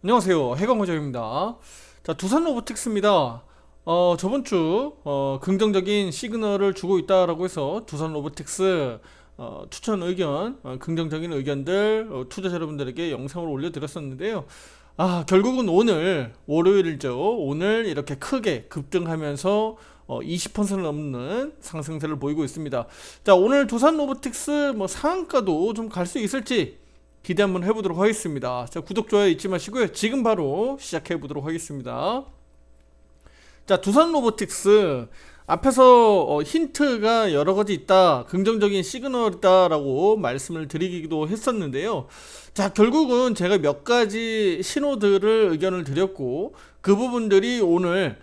안녕하세요. 해광호정입니다. 자, 두산 로보틱스입니다. 저번 주 긍정적인 시그널을 주고 있다라고 해서 두산 로보틱스 추천 의견, 긍정적인 의견들 투자자 여러분들에게 영상을 올려드렸었는데요. 결국은 오늘 월요일이죠. 오늘 이렇게 크게 급등하면서 20% 넘는 상승세를 보이고 있습니다. 자, 오늘 두산 로보틱스 상한가도 좀 갈 수 있을지 기대 한번 해보도록 하겠습니다. 자, 구독, 좋아요 잊지 마시고요. 지금 바로 시작해보도록 하겠습니다. 자, 두산 로보틱스 앞에서 힌트가 여러 가지 있다, 긍정적인 시그널이다 라고 말씀을 드리기도 했었는데요. 자, 결국은 제가 몇 가지 신호들을 의견을 드렸고 그 부분들이 오늘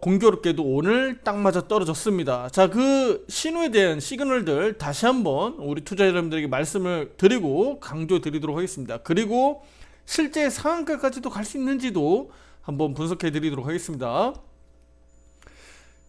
공교롭게도 오늘 딱 맞아 떨어졌습니다. 자, 그 신호에 대한 시그널들 다시 한번 우리 투자자 여러분들에게 말씀을 드리고 강조 드리도록 하겠습니다. 그리고 실제 상한가까지도 갈 수 있는지도 한번 분석해 드리도록 하겠습니다.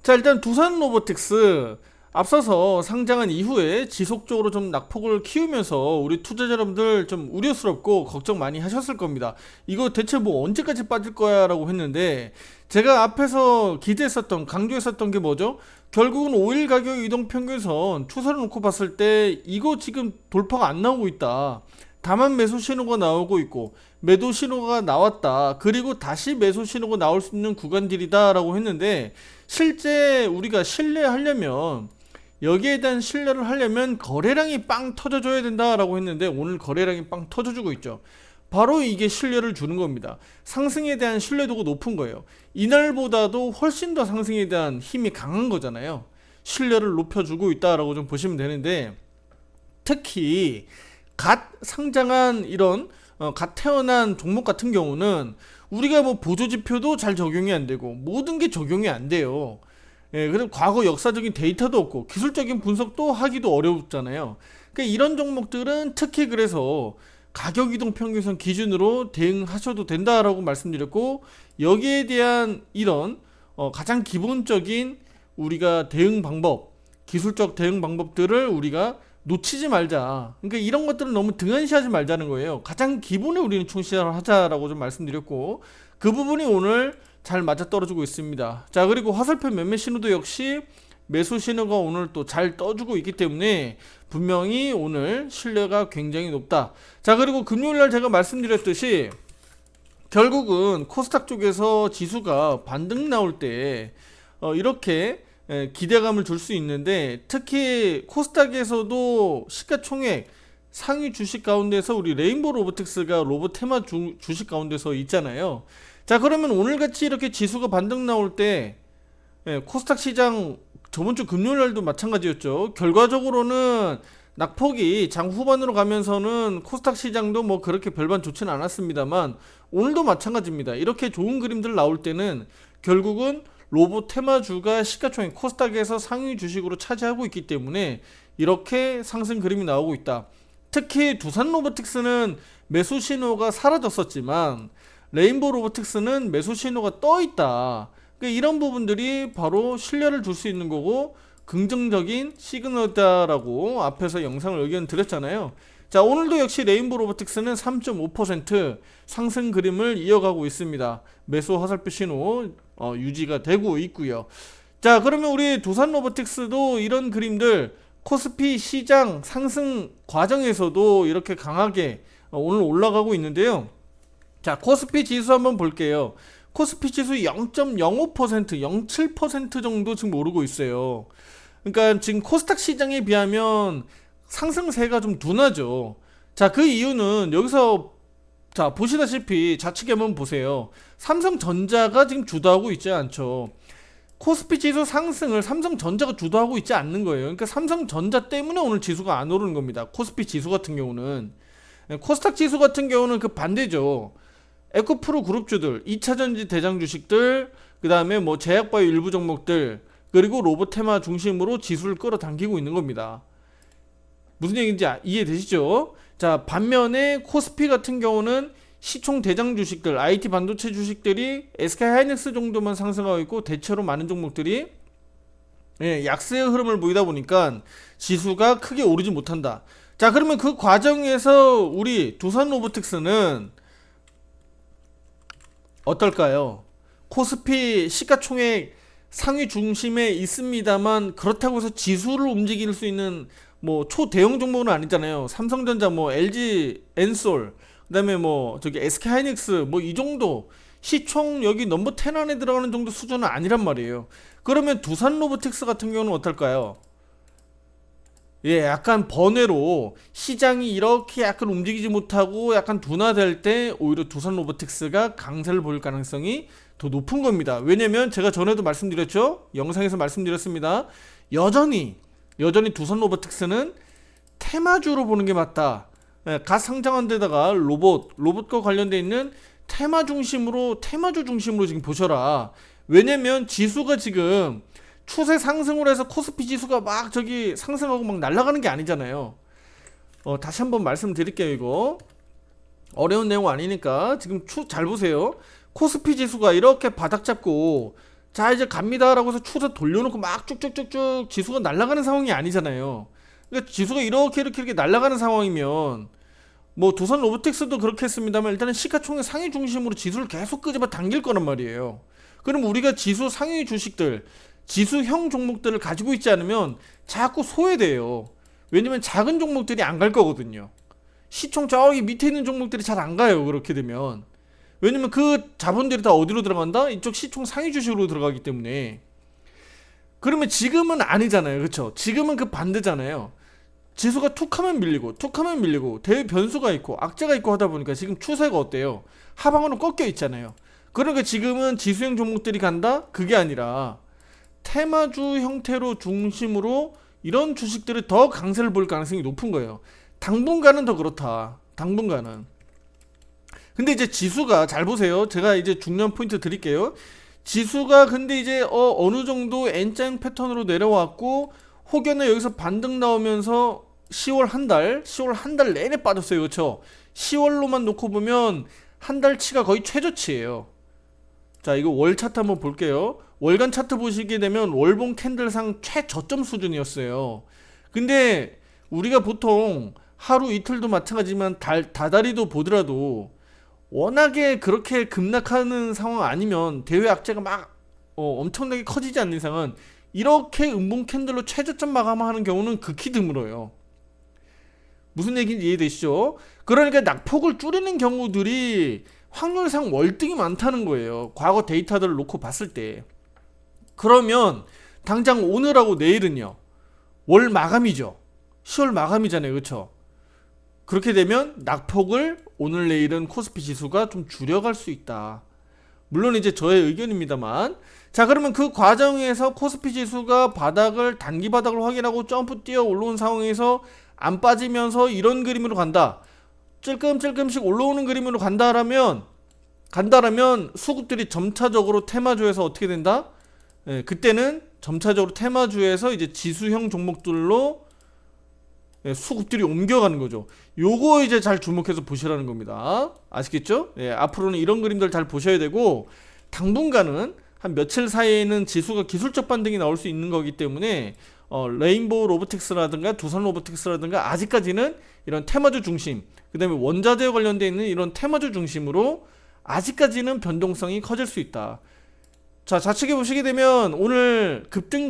자, 일단 두산 로보틱스 앞서서 상장한 이후에 지속적으로 좀 낙폭을 키우면서 우리 투자자 여러분들 좀 우려스럽고 걱정 많이 하셨을 겁니다. 이거 대체 뭐 언제까지 빠질 거야 라고 했는데, 제가 앞에서 기대했었던, 강조했었던 게 뭐죠? 결국은 5일 가격 이동 평균선 추세를 놓고 봤을 때 이거 지금 돌파가 안 나오고 있다. 다만 매수 신호가 나오고 있고 매도 신호가 나왔다. 그리고 다시 매수 신호가 나올 수 있는 구간들이다 라고 했는데, 실제 우리가 신뢰하려면, 여기에 대한 신뢰를 하려면 거래량이 빵 터져줘야 된다라고 했는데 오늘 거래량이 빵 터져주고 있죠. 바로 이게 신뢰를 주는 겁니다. 상승에 대한 신뢰도가 높은 거예요. 이날보다도 훨씬 더 상승에 대한 힘이 강한 거잖아요. 신뢰를 높여주고 있다라고 좀 보시면 되는데, 특히 갓 상장한 이런 갓 태어난 종목 같은 경우는 우리가 뭐 보조지표도 잘 적용이 안 되고 모든 게 적용이 안 돼요. 예, 그리고 과거 역사적인 데이터도 없고 기술적인 분석도 하기도 어렵잖아요. 그러니까 이런 종목들은 특히 그래서 가격 이동 평균선 기준으로 대응하셔도 된다라고 말씀드렸고, 여기에 대한 이런 가장 기본적인 우리가 대응 방법, 기술적 대응 방법들을 우리가 놓치지 말자. 그러니까 이런 것들은 너무 등한시하지 말자는 거예요. 가장 기본에 우리는 충실을 하자라고 좀 말씀드렸고, 그 부분이 오늘 잘 맞아떨어지고 있습니다. 자, 그리고 화살표 매매 신호도 역시 매수 신호가 오늘 또 잘 떠주고 있기 때문에 분명히 오늘 신뢰가 굉장히 높다. 자, 그리고 금요일날 제가 말씀드렸듯이 결국은 코스닥 쪽에서 지수가 반등 나올 때 이렇게 기대감을 줄 수 있는데, 특히 코스닥에서도 시가총액 상위 주식 가운데서 우리 레인보우 로보틱스가 로봇 테마 주식 가운데서 있잖아요. 자, 그러면 오늘같이 이렇게 지수가 반등 나올 때 코스닥 시장 저번주 금요일날도 마찬가지였죠. 결과적으로는 낙폭이 장 후반으로 가면서는 코스닥 시장도 뭐 그렇게 별반 좋지는 않았습니다만 오늘도 마찬가지입니다. 이렇게 좋은 그림들 나올 때는 결국은 로봇 테마주가 시가총액 코스닥에서 상위 주식으로 차지하고 있기 때문에 이렇게 상승 그림이 나오고 있다. 특히 두산 로보틱스는 매수 신호가 사라졌었지만 레인보우 로보틱스는 매수 신호가 떠 있다. 그러니까 이런 부분들이 바로 신뢰를 줄 수 있는 거고 긍정적인 시그널이다라고 앞에서 영상을 의견 드렸잖아요. 자, 오늘도 역시 레인보우 로보틱스는 3.5% 상승 그림을 이어가고 있습니다. 매수 화살표 신호 유지가 되고 있고요. 자, 그러면 우리 두산 로보틱스도 이런 그림들 코스피 시장 상승 과정에서도 이렇게 강하게 오늘 올라가고 있는데요. 자, 코스피 지수 한번 볼게요. 코스피 지수 0.05%, 0.7% 정도 지금 오르고 있어요. 그러니까 지금 코스닥 시장에 비하면 상승세가 좀 둔하죠. 자, 그 이유는 여기서 자, 보시다시피 좌측에 한번 보세요. 삼성전자가 지금 주도하고 있지 않죠. 코스피 지수 상승을 삼성전자가 주도하고 있지 않는 거예요. 그러니까 삼성전자 때문에 오늘 지수가 안 오르는 겁니다. 코스피 지수 같은 경우는. 코스닥 지수 같은 경우는 그 반대죠. 에코프로 그룹주들, 2차전지 대장 주식들, 그 다음에 뭐 제약바이오 일부 종목들, 그리고 로봇테마 중심으로 지수를 끌어당기고 있는 겁니다. 무슨 얘기인지 이해되시죠? 자, 반면에 코스피 같은 경우는 시총 대장 주식들, IT 반도체 주식들이 SK하이닉스 정도만 상승하고 있고 대체로 많은 종목들이 약세의 흐름을 보이다 보니까 지수가 크게 오르지 못한다. 자, 그러면 그 과정에서 우리 두산 로보틱스는 어떨까요? 코스피 시가총액 상위 중심에 있습니다만 그렇다고 해서 지수를 움직일 수 있는 뭐 초대형 종목은 아니잖아요. 삼성전자, 뭐 LG 엔솔, 그다음에 뭐 저기 SK 하이닉스 뭐 이 정도 시총 여기 넘버 10 안에 들어가는 정도 수준은 아니란 말이에요. 그러면 두산 로보틱스 같은 경우는 어떨까요? 예, 약간 번외로 시장이 이렇게 약간 움직이지 못하고 약간 둔화될 때 오히려 두산 로보틱스가 강세를 보일 가능성이 더 높은 겁니다. 왜냐면 제가 전에도 말씀드렸죠? 영상에서 말씀드렸습니다. 여전히 두산 로보틱스는 테마주로 보는 게 맞다. 예, 갓 상장한 데다가 로봇과 관련돼 있는 테마주 중심으로 지금 보셔라. 왜냐면 지수가 지금 추세 상승으로 해서 코스피 지수가 막 저기 상승하고 막 날아가는 게 아니잖아요. 다시 한번 말씀드릴게요. 이거 어려운 내용 아니니까 지금 잘 보세요. 코스피 지수가 이렇게 바닥 잡고 자 이제 갑니다라고 해서 추세 돌려놓고 막 쭉쭉쭉쭉 지수가 날아가는 상황이 아니잖아요. 그러니까 지수가 이렇게 날아가는 상황이면 뭐 두산 로보틱스도 그렇게 했습니다만 일단은 시가총액 상위 중심으로 지수를 계속 끄집어 당길 거란 말이에요. 그럼 우리가 지수 상위 주식들 지수형 종목들을 가지고 있지 않으면 자꾸 소외돼요. 왜냐면 작은 종목들이 안 갈 거거든요. 시총 저기 밑에 있는 종목들이 잘 안 가요. 그렇게 되면. 왜냐면 그 자본들이 다 어디로 들어간다? 이쪽 시총 상위 주식으로 들어가기 때문에. 그러면 지금은 아니잖아요. 그렇죠? 지금은 그 반대잖아요. 지수가 툭하면 밀리고 대외 변수가 있고 악재가 있고 하다 보니까 지금 추세가 어때요? 하방으로 꺾여 있잖아요. 그러니까 지금은 지수형 종목들이 간다? 그게 아니라 테마주 형태로 중심으로 이런 주식들이 더 강세를 볼 가능성이 높은 거예요. 당분간은 더 그렇다. 당분간은. 근데 이제 지수가 잘 보세요. 제가 이제 중요한 포인트 드릴게요. 지수가 근데 이제 어느 정도 N자형 패턴으로 내려왔고 혹여나 여기서 반등 나오면서 10월 한 달 내내 빠졌어요. 그렇죠? 10월로만 놓고 보면 한 달치가 거의 최저치예요. 자, 이거 월 차트 한번 볼게요. 월간 차트 보시게 되면 월봉 캔들상 최저점 수준이었어요. 근데 우리가 보통 하루 이틀도 마찬가지지만 다달이도 보더라도 워낙에 그렇게 급락하는 상황 아니면 대외 악재가 막 엄청나게 커지지 않는 이상은 이렇게 음봉 캔들로 최저점 마감하는 경우는 극히 드물어요. 무슨 얘기인지 이해되시죠? 그러니까 낙폭을 줄이는 경우들이 확률상 월등히 많다는 거예요. 과거 데이터들을 놓고 봤을 때. 그러면 당장 오늘하고 내일은요. 월 마감이죠. 10월 마감이잖아요. 그렇죠? 그렇게 되면 낙폭을 오늘 내일은 코스피 지수가 좀 줄여갈 수 있다. 물론 이제 저의 의견입니다만. 자, 그러면 그 과정에서 코스피 지수가 단기 바닥을 확인하고 점프 뛰어 올라온 상황에서 안 빠지면서 이런 그림으로 간다. 찔끔찔끔씩 올라오는 그림으로 간다라면 수급들이 점차적으로 테마주에서 어떻게 된다? 그때는 점차적으로 테마주에서 이제 지수형 종목들로 수급들이 옮겨가는 거죠. 요거 이제 잘 주목해서 보시라는 겁니다. 아시겠죠? 앞으로는 이런 그림들 잘 보셔야 되고 당분간은 한 며칠 사이에는 지수가 기술적 반등이 나올 수 있는 거기 때문에 레인보우 로보틱스라든가 두산 로보틱스라든가 아직까지는 이런 테마주 중심, 그 다음에 원자재에 관련되어 있는 이런 테마주 중심으로 아직까지는 변동성이 커질 수 있다. 자, 좌측에 보시게 되면 오늘 급등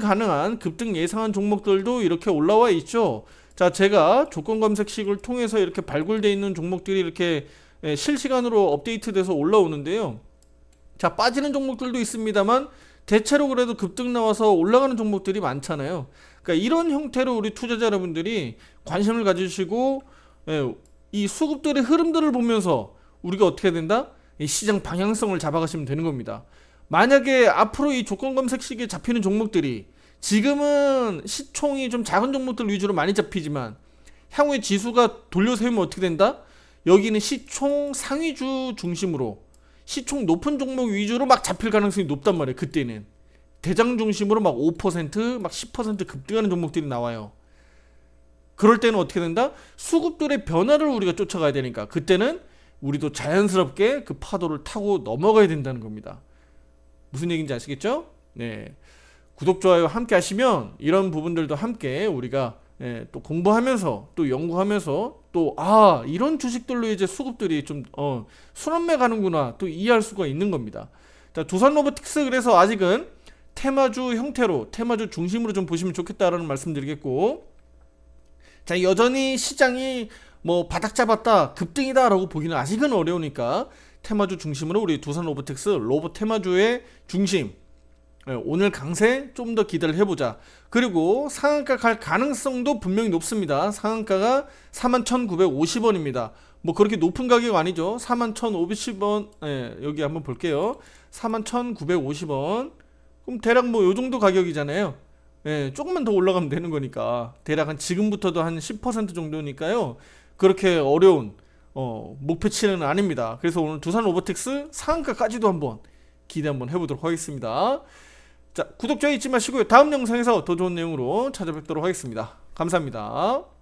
예상한 종목들도 이렇게 올라와 있죠. 자, 제가 조건 검색식을 통해서 이렇게 발굴되어 있는 종목들이 이렇게 실시간으로 업데이트돼서 올라오는데요. 자, 빠지는 종목들도 있습니다만 대체로 그래도 급등 나와서 올라가는 종목들이 많잖아요. 그러니까 이런 형태로 우리 투자자 여러분들이 관심을 가지시고 이 수급들의 흐름들을 보면서 우리가 어떻게 된다? 이 시장 방향성을 잡아가시면 되는 겁니다. 만약에 앞으로 이 조건 검색식에 잡히는 종목들이 지금은 시총이 좀 작은 종목들 위주로 많이 잡히지만 향후에 지수가 돌려세우면 어떻게 된다? 여기는 시총 상위주 중심으로 시총 높은 종목 위주로 막 잡힐 가능성이 높단 말이에요. 그때는 대장 중심으로 막 5%, 막 10% 급등하는 종목들이 나와요. 그럴 때는 어떻게 된다? 수급들의 변화를 우리가 쫓아가야 되니까 그때는 우리도 자연스럽게 그 파도를 타고 넘어가야 된다는 겁니다. 무슨 얘기인지 아시겠죠? 네. 구독, 좋아요 함께 하시면 이런 부분들도 함께 우리가 예, 또 공부하면서 또 연구하면서 또 이런 주식들로 이제 수급들이 좀 순환매 가는구나 또 이해할 수가 있는 겁니다. 자, 두산 로보틱스 그래서 아직은 테마주 형태로 테마주 중심으로 좀 보시면 좋겠다라는 말씀드리겠고, 자, 여전히 시장이 뭐 바닥 잡았다 급등이다라고 보기는 아직은 어려우니까 테마주 중심으로 우리 두산 로보틱스 로봇 테마주의 중심, 오늘 강세 좀 더 기대를 해보자. 그리고 상한가 갈 가능성도 분명히 높습니다. 상한가가 41,950원입니다. 뭐 그렇게 높은 가격 아니죠. 41,550원. 여기 한번 볼게요. 41,950원. 그럼 대략 뭐 요정도 가격이잖아요. 조금만 더 올라가면 되는 거니까 대략 한 지금부터도 한 10% 정도니까요. 그렇게 어려운 목표치는 아닙니다. 그래서 오늘 두산 로보틱스 상한가까지도 한번 기대 한번 해보도록 하겠습니다. 자, 구독자 잊지 마시고요. 다음 영상에서 더 좋은 내용으로 찾아뵙도록 하겠습니다. 감사합니다.